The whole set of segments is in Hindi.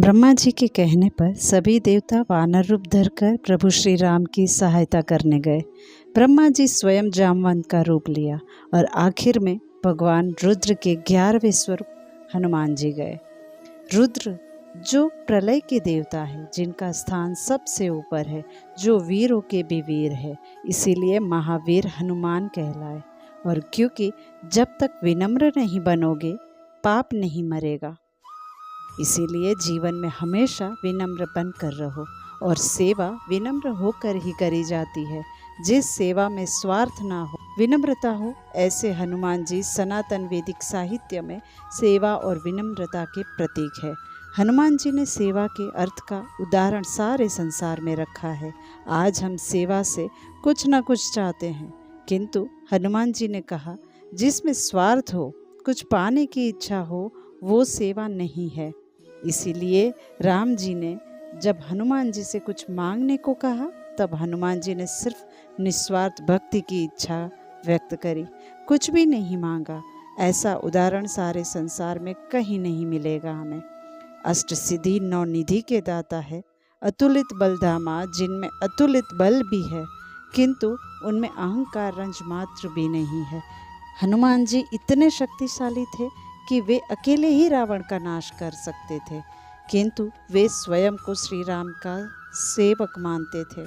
ब्रह्मा जी के कहने पर सभी देवता वानर रूप धरकर प्रभु श्री राम की सहायता करने गए। ब्रह्मा जी स्वयं जामवंत का रूप लिया और आखिर में भगवान रुद्र के 11वें स्वरूप हनुमान जी गए। रुद्र जो प्रलय के देवता है, जिनका स्थान सबसे ऊपर है, जो वीरों के भी वीर है, इसीलिए महावीर हनुमान कहलाए। और क्योंकि जब तक विनम्र नहीं बनोगे पाप नहीं मरेगा, इसीलिए जीवन में हमेशा विनम्र बनकर रहो और सेवा विनम्र होकर ही करी जाती है। जिस सेवा में स्वार्थ ना हो, विनम्रता हो, ऐसे हनुमान जी सनातन वैदिक साहित्य में सेवा और विनम्रता के प्रतीक है। हनुमान जी ने सेवा के अर्थ का उदाहरण सारे संसार में रखा है। आज हम सेवा से कुछ ना कुछ चाहते हैं, किंतु हनुमान जी ने कहा जिसमें स्वार्थ हो, कुछ पाने की इच्छा हो, वो सेवा नहीं है। इसीलिए राम जी ने जब हनुमान जी से कुछ मांगने को कहा, तब हनुमान जी ने सिर्फ निस्वार्थ भक्ति की इच्छा व्यक्त करी, कुछ भी नहीं मांगा। ऐसा उदाहरण सारे संसार में कहीं नहीं मिलेगा हमें। अष्ट सिद्धि नौ निधि के दाता है, अतुलित बलधामा, जिनमें अतुलित बल भी है किंतु उनमें अहंकार रंज मात्र भी नहीं है। हनुमान जी इतने शक्तिशाली थे कि वे अकेले ही रावण का नाश कर सकते थे, किंतु वे स्वयं को श्री राम का सेवक मानते थे,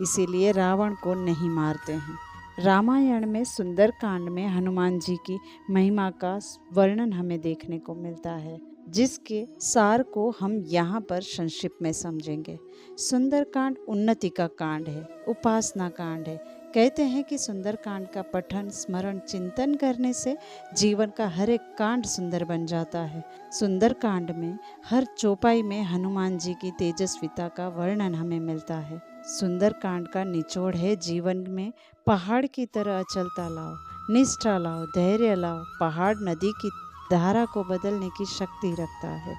इसीलिए रावण को नहीं मारते हैं। रामायण में सुंदरकांड में हनुमान जी की महिमा का वर्णन हमें देखने को मिलता है, जिसके सार को हम यहाँ पर संक्षिप्त में समझेंगे। सुंदरकांड उन्नति का कांड है, उपासना कांड है। कहते हैं कि सुंदरकांड का पठन, स्मरण, चिंतन करने से जीवन का हर एक कांड सुंदर बन जाता है। सुंदरकांड में हर चौपाई में हनुमान जी की तेजस्विता का वर्णन हमें मिलता है। सुंदरकांड का निचोड़ है जीवन में पहाड़ की तरह अचलता लाओ, निष्ठा लाओ, धैर्य लाओ। पहाड़ नदी की धारा को बदलने की शक्ति रखता है,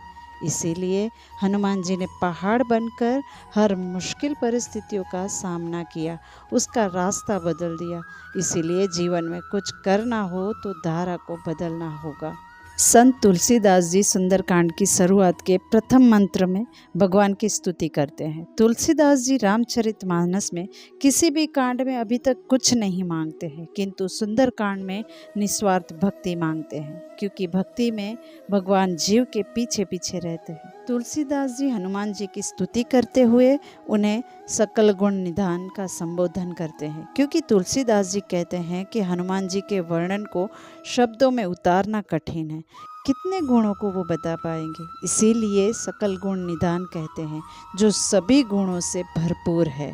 इसीलिए हनुमान जी ने पहाड़ बनकर हर मुश्किल परिस्थितियों का सामना किया, उसका रास्ता बदल दिया। इसीलिए जीवन में कुछ करना हो तो धारा को बदलना होगा। संत तुलसीदास जी सुंदरकांड की शुरुआत के प्रथम मंत्र में भगवान की स्तुति करते हैं। तुलसीदास जी रामचरितमानस में किसी भी कांड में अभी तक कुछ नहीं मांगते हैं, किंतु सुंदरकांड में निस्वार्थ भक्ति मांगते हैं, क्योंकि भक्ति में भगवान जीव के पीछे पीछे रहते हैं। तुलसीदास जी हनुमान जी की स्तुति करते हुए उन्हें सकल गुण निधान का संबोधन करते हैं, क्योंकि तुलसीदास जी कहते हैं कि हनुमान जी के वर्णन को शब्दों में उतारना कठिन है, कितने गुणों को वो बता पाएंगे। इसीलिए सकल गुण निधान कहते हैं, जो सभी गुणों से भरपूर है।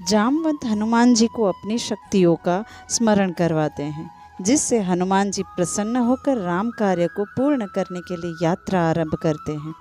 जामवंत हनुमान जी को अपनी शक्तियों का स्मरण करवाते हैं, जिससे हनुमान जी प्रसन्न होकर राम कार्य को पूर्ण करने के लिए यात्रा आरंभ करते हैं।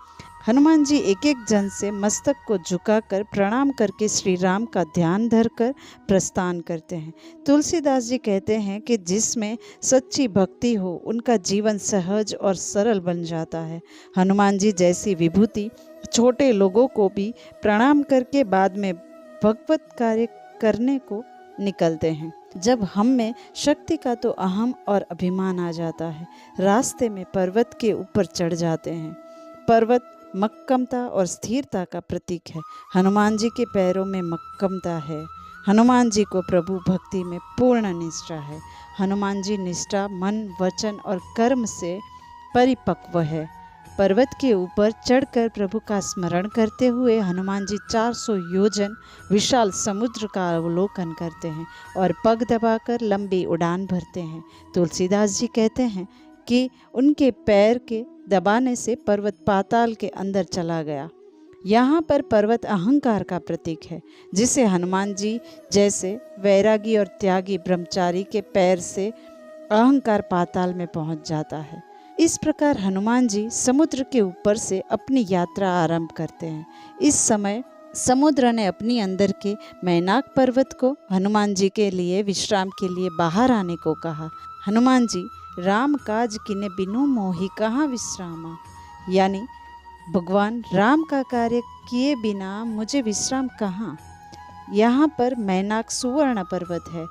हनुमान जी एक एक जन से मस्तक को झुकाकर प्रणाम करके श्री राम का ध्यान धरकर प्रस्थान करते हैं। तुलसीदास जी कहते हैं कि जिसमें सच्ची भक्ति हो, उनका जीवन सहज और सरल बन जाता है। हनुमान जी जैसी विभूति छोटे लोगों को भी प्रणाम करके बाद में भगवत कार्य करने को निकलते हैं। जब हम में शक्ति का तो अहम और अभिमान आ जाता है, रास्ते में पर्वत के ऊपर चढ़ जाते हैं। पर्वत मक्कमता और स्थिरता का प्रतीक है। हनुमान जी के पैरों में मक्कमता है। हनुमान जी को प्रभु भक्ति में पूर्ण निष्ठा है। हनुमान जी निष्ठा मन, वचन और कर्म से परिपक्व है। पर्वत के ऊपर चढ़कर प्रभु का स्मरण करते हुए हनुमान जी 400 योजन विशाल समुद्र का अवलोकन करते हैं और पग दबाकर लंबी उड़ान भरते हैं। तुलसीदास जी कहते हैं कि उनके पैर के दबाने से पर्वत पाताल के अंदर चला गया। यहाँ पर पर्वत अहंकार का प्रतीक है, जिसे हनुमान जी जैसे वैरागी और त्यागी ब्रह्मचारी के पैर से अहंकार पाताल में पहुँच जाता है। इस प्रकार हनुमान जी समुद्र के ऊपर से अपनी यात्रा आरंभ करते हैं। इस समय समुद्र ने अपनी अंदर के मैनाक पर्वत को हनुमान जी के लिए विश्राम के लिए बाहर आने को कहा। हनुमान जी राम काज किने बिनु मोहि कहाँ विश्रामा, यानी भगवान राम का कार्य किए बिना मुझे विश्राम कहाँ। यहाँ पर मैनाक सुवर्ण पर्वत है।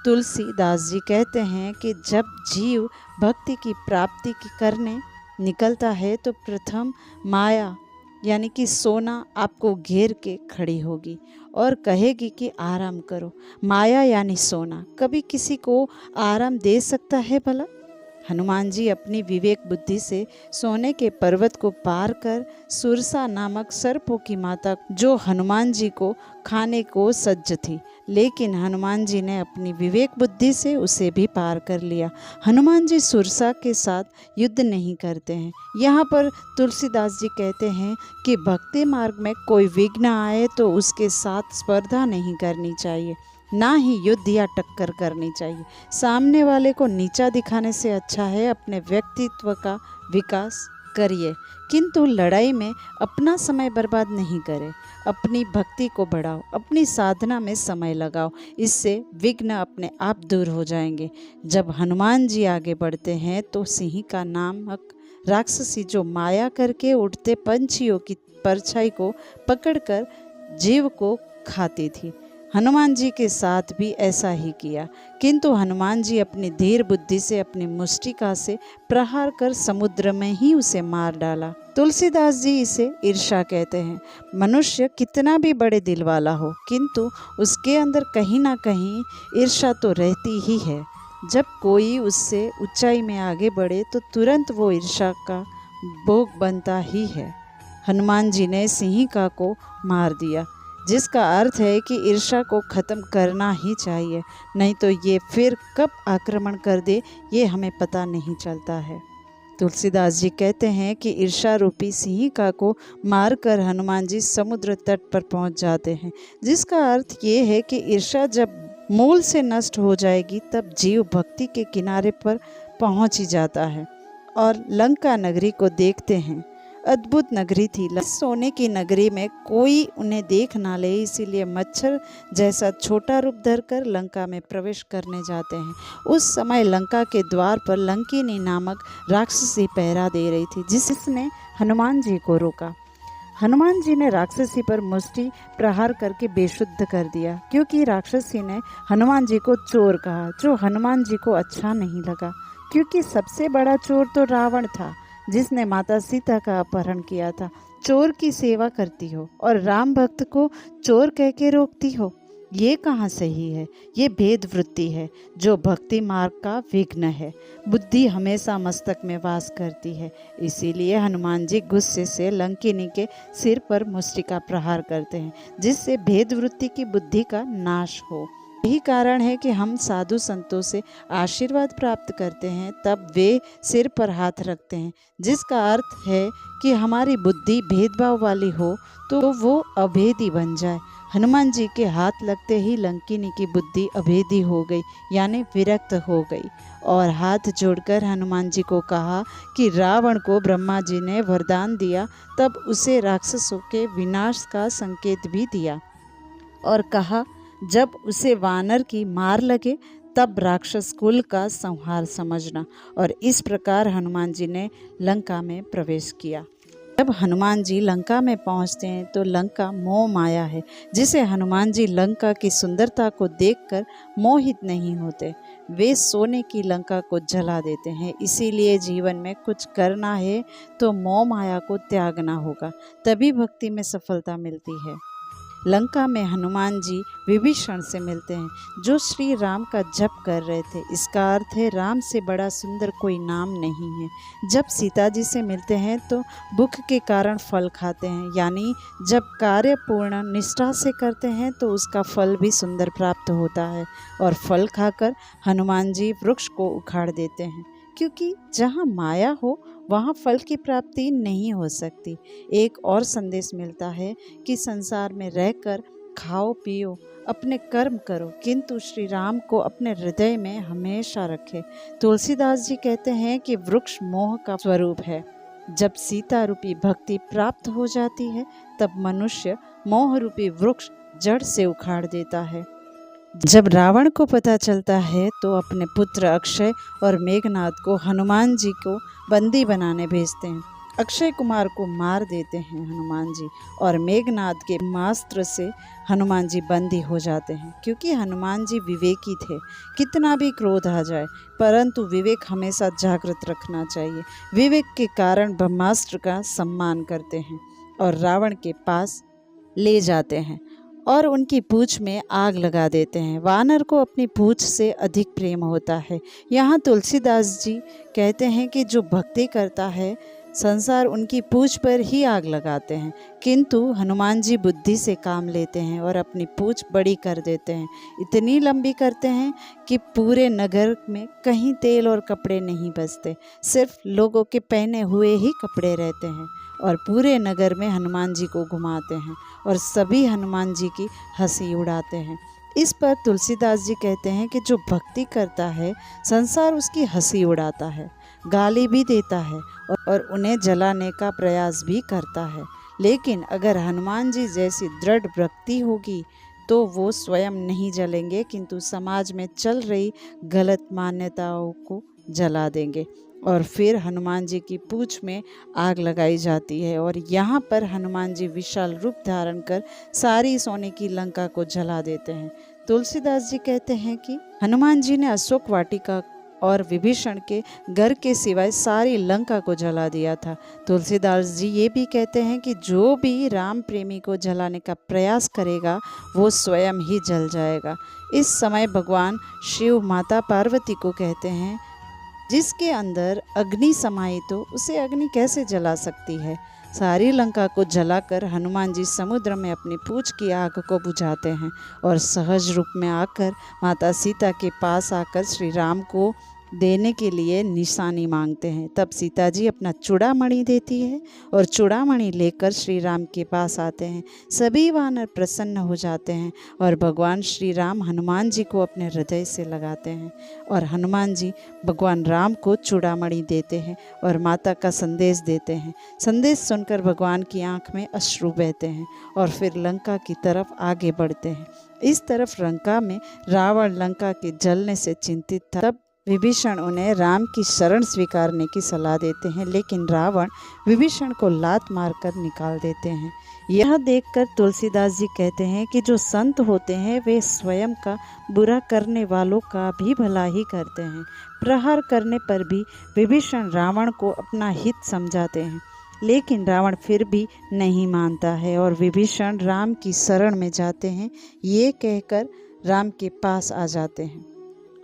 तुलसीदास जी कहते हैं कि जब जीव भक्ति की प्राप्ति करने निकलता है तो प्रथम माया यानी कि सोना आपको घेर के खड़ी होगी और कहेगी कि आराम करो। माया यानी सोना कभी किसी को आराम दे सकता है भला? हनुमान जी अपनी विवेक बुद्धि से सोने के पर्वत को पार कर सुरसा नामक सर्पों की माता, जो हनुमान जी को खाने को सज्ज थी, लेकिन हनुमान जी ने अपनी विवेक बुद्धि से उसे भी पार कर लिया। हनुमान जी सुरसा के साथ युद्ध नहीं करते हैं। यहाँ पर तुलसीदास जी कहते हैं कि भक्ति मार्ग में कोई विघ्न आए तो उसके साथ स्पर्धा नहीं करनी चाहिए, ना ही युद्ध या टक्कर करनी चाहिए। सामने वाले को नीचा दिखाने से अच्छा है अपने व्यक्तित्व का विकास करिए, किंतु लड़ाई में अपना समय बर्बाद नहीं करें। अपनी भक्ति को बढ़ाओ, अपनी साधना में समय लगाओ, इससे विघ्न अपने आप दूर हो जाएंगे। जब हनुमान जी आगे बढ़ते हैं तो सिंह का नामक राक्षसी, जो माया करके उड़ते पंछियों की परछाई को पकड़कर जीव को खाती थी, हनुमान जी के साथ भी ऐसा ही किया, किंतु हनुमान जी अपनी धीर बुद्धि से अपनी मुष्टिका से प्रहार कर समुद्र में ही उसे मार डाला। तुलसीदास जी इसे ईर्ष्या कहते हैं। मनुष्य कितना भी बड़े दिल वाला हो, किंतु उसके अंदर कहीं ना कहीं ईर्ष्या तो रहती ही है। जब कोई उससे ऊंचाई में आगे बढ़े तो तुरंत वो ईर्ष्या का भोग बनता ही है। हनुमान जी ने सिंहिका को मार दिया, जिसका अर्थ है कि ईर्ष्या को ख़त्म करना ही चाहिए, नहीं तो ये फिर कब आक्रमण कर दे ये हमें पता नहीं चलता है। तुलसीदास जी कहते हैं कि ईर्ष्या रूपी सिंहिका को मारकर हनुमान जी समुद्र तट पर पहुंच जाते हैं, जिसका अर्थ ये है कि ईर्ष्या जब मूल से नष्ट हो जाएगी तब जीव भक्ति के किनारे पर पहुंच ही जाता है। और लंका नगरी को देखते हैं, अद्भुत नगरी थी। सोने की नगरी में कोई उन्हें देख ना ले, इसीलिए मच्छर जैसा छोटा रूप धरकर लंका में प्रवेश करने जाते हैं। उस समय लंका के द्वार पर लंकिनी नामक राक्षसी पहरा दे रही थी, जिसने हनुमान जी को रोका। हनुमान जी ने राक्षसी पर मुष्टि प्रहार करके बेशुद्ध कर दिया, क्योंकि राक्षसी ने हनुमान जी को चोर कहा, जो हनुमान जी को अच्छा नहीं लगा, क्योंकि सबसे बड़ा चोर तो रावण था, जिसने माता सीता का अपहरण किया था। चोर की सेवा करती हो और राम भक्त को चोर कह के रोकती हो, ये कहाँ सही है? ये भेद वृत्ति है जो भक्ति मार्ग का विघ्न है। बुद्धि हमेशा मस्तक में वास करती है, इसीलिए हनुमान जी गुस्से से लंकिनी के सिर पर मुष्टिका प्रहार करते हैं, जिससे भेद वृत्ति की बुद्धि का नाश हो। यही कारण है कि हम साधु संतों से आशीर्वाद प्राप्त करते हैं, तब वे सिर पर हाथ रखते हैं, जिसका अर्थ है कि हमारी बुद्धि भेदभाव वाली हो तो वो अभेदी बन जाए। हनुमान जी के हाथ लगते ही लंकिनी की बुद्धि अभेदी हो गई, यानी विरक्त हो गई, और हाथ जोड़कर हनुमान जी को कहा कि रावण को ब्रह्मा जी ने वरदान दिया, तब उसे राक्षसों के विनाश का संकेत भी दिया, और कहा जब उसे वानर की मार लगे तब राक्षस कुल का संहार समझना। और इस प्रकार हनुमान जी ने लंका में प्रवेश किया। जब हनुमान जी लंका में पहुंचते हैं तो लंका मोह माया है, जिसे हनुमान जी लंका की सुंदरता को देखकर मोहित नहीं होते। वे सोने की लंका को जला देते हैं। इसीलिए जीवन में कुछ करना है तो मोह माया को त्यागना होगा, तभी भक्ति में सफलता मिलती है। लंका में हनुमान जी विभीषण से मिलते हैं, जो श्री राम का जप कर रहे थे। इसका अर्थ है राम से बड़ा सुंदर कोई नाम नहीं है। जब सीता जी से मिलते हैं तो भूख के कारण फल खाते हैं, यानी जब कार्य पूर्ण निष्ठा से करते हैं तो उसका फल भी सुंदर प्राप्त होता है। और फल खाकर हनुमान जी वृक्ष को उखाड़ देते हैं, क्योंकि जहाँ माया हो वहाँ फल की प्राप्ति नहीं हो सकती। एक और संदेश मिलता है कि संसार में रहकर खाओ पियो, अपने कर्म करो, किंतु श्री राम को अपने हृदय में हमेशा रखे। तुलसीदास जी कहते हैं कि वृक्ष मोह का स्वरूप है। जब सीता रूपी भक्ति प्राप्त हो जाती है तब मनुष्य मोह रूपी वृक्ष जड़ से उखाड़ देता है। जब रावण को पता चलता है तो अपने पुत्र अक्षय और मेघनाद को हनुमान जी को बंदी बनाने भेजते हैं। अक्षय कुमार को मार देते हैं हनुमान जी और मेघनाद के मास्त्र से हनुमान जी बंदी हो जाते हैं, क्योंकि हनुमान जी विवेकी थे। कितना भी क्रोध आ जाए परंतु विवेक हमेशा जागृत रखना चाहिए। विवेक के कारण ब्रह्मास्त्र का सम्मान करते हैं और रावण के पास ले जाते हैं और उनकी पूंछ में आग लगा देते हैं। वानर को अपनी पूंछ से अधिक प्रेम होता है। यहाँ तुलसीदास जी कहते हैं कि जो भक्ति करता है संसार उनकी पूंछ पर ही आग लगाते हैं, किंतु हनुमान जी बुद्धि से काम लेते हैं और अपनी पूंछ बड़ी कर देते हैं। इतनी लंबी करते हैं कि पूरे नगर में कहीं तेल और कपड़े नहीं बचते, सिर्फ लोगों के पहने हुए ही कपड़े रहते हैं और पूरे नगर में हनुमान जी को घुमाते हैं और सभी हनुमान जी की हंसी उड़ाते हैं। इस पर तुलसीदास जी कहते हैं कि जो भक्ति करता है संसार उसकी हंसी उड़ाता है, गाली भी देता है और उन्हें जलाने का प्रयास भी करता है। लेकिन अगर हनुमान जी जैसी दृढ़ भक्ति होगी तो वो स्वयं नहीं जलेंगे, किंतु समाज में चल रही गलत मान्यताओं को जला देंगे। और फिर हनुमान जी की पूंछ में आग लगाई जाती है और यहाँ पर हनुमान जी विशाल रूप धारण कर सारी सोने की लंका को जला देते हैं। तुलसीदास जी कहते हैं कि हनुमान जी ने अशोक वाटिका और विभीषण के घर के सिवाय सारी लंका को जला दिया था। तुलसीदास जी ये भी कहते हैं कि जो भी राम प्रेमी को जलाने का प्रयास करेगा वो स्वयं ही जल जाएगा। इस समय भगवान शिव माता पार्वती को कहते हैं, जिसके अंदर अग्नि समाई तो उसे अग्नि कैसे जला सकती है। सारी लंका को जलाकर हनुमान जी समुद्र में अपनी पूंछ की आग को बुझाते हैं और सहज रूप में आकर माता सीता के पास आकर श्री राम को देने के लिए निशानी मांगते हैं। तब सीता जी अपना चूड़ामणि देती है और चूड़ामणि लेकर श्री राम के पास आते हैं। सभी वानर प्रसन्न हो जाते हैं और भगवान श्री राम हनुमान जी को अपने हृदय से लगाते हैं और हनुमान जी भगवान राम को चूड़ामणि देते हैं और माता का संदेश देते हैं। संदेश सुनकर भगवान की आंख में अश्रु बहते हैं और फिर लंका की तरफ आगे बढ़ते हैं। इस तरफ लंका में रावण लंका के जलने से चिंतित था। तब विभीषण उन्हें राम की शरण स्वीकारने की सलाह देते हैं, लेकिन रावण विभीषण को लात मारकर निकाल देते हैं। यह देखकर तुलसीदास जी कहते हैं कि जो संत होते हैं वे स्वयं का बुरा करने वालों का भी भला ही करते हैं। प्रहार करने पर भी विभीषण रावण को अपना हित समझाते हैं, लेकिन रावण फिर भी नहीं मानता है और विभीषण राम की शरण में जाते हैं। ये कहकर राम के पास आ जाते हैं।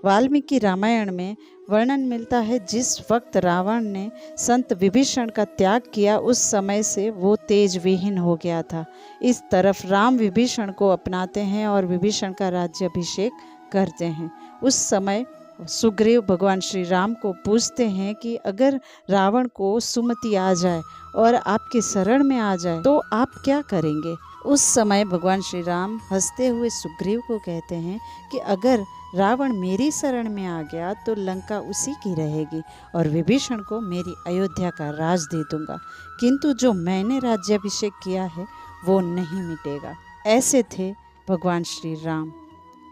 वाल्मीकि रामायण में वर्णन मिलता है, जिस वक्त रावण ने संत विभीषण का त्याग किया उस समय से वो तेज विहीन हो गया था। इस तरफ राम विभीषण को अपनाते हैं और विभीषण का राज्याभिषेक करते हैं। उस समय सुग्रीव भगवान श्री राम को पूछते हैं कि अगर रावण को सुमति आ जाए और आपके शरण में आ जाए तो आप क्या करेंगे। उस समय भगवान श्री राम हंसते हुए सुग्रीव को कहते हैं कि अगर रावण मेरी शरण में आ गया तो लंका उसी की रहेगी और विभीषण को मेरी अयोध्या का राज दे दूंगा, किंतु जो मैंने राज्याभिषेक किया है वो नहीं मिटेगा। ऐसे थे भगवान श्री राम।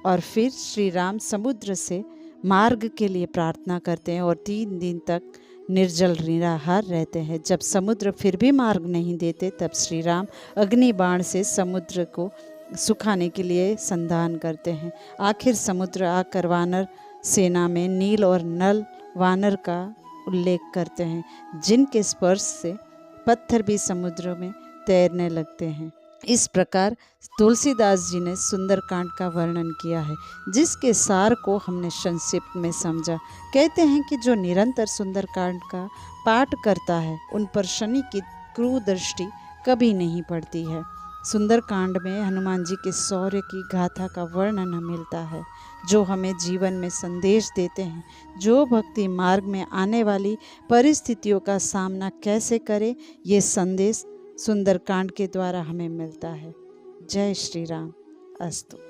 और फिर श्री राम समुद्र से मार्ग के लिए प्रार्थना करते हैं और 3 दिन तक निर्जल निराहार रहते हैं। जब समुद्र फिर भी मार्ग नहीं देते तब श्री राम अग्नि बाण से समुद्र को सुखाने के लिए संधान करते हैं। आखिर समुद्र आकर वानर सेना में नील और नल वानर का उल्लेख करते हैं, जिनके स्पर्श से पत्थर भी समुद्र में तैरने लगते हैं। इस प्रकार तुलसीदास जी ने सुंदरकांड का वर्णन किया है, जिसके सार को हमने संक्षिप्त में समझा। कहते हैं कि जो निरंतर सुंदरकांड का पाठ करता है उन पर शनि की क्रूर दृष्टि कभी नहीं पड़ती है। सुंदरकांड में हनुमान जी के शौर्य की गाथा का वर्णन मिलता है, जो हमें जीवन में संदेश देते हैं। जो भक्ति मार्ग में आने वाली परिस्थितियों का सामना कैसे करे, ये संदेश सुंदरकांड के द्वारा हमें मिलता है। जय श्री राम। अस्तु।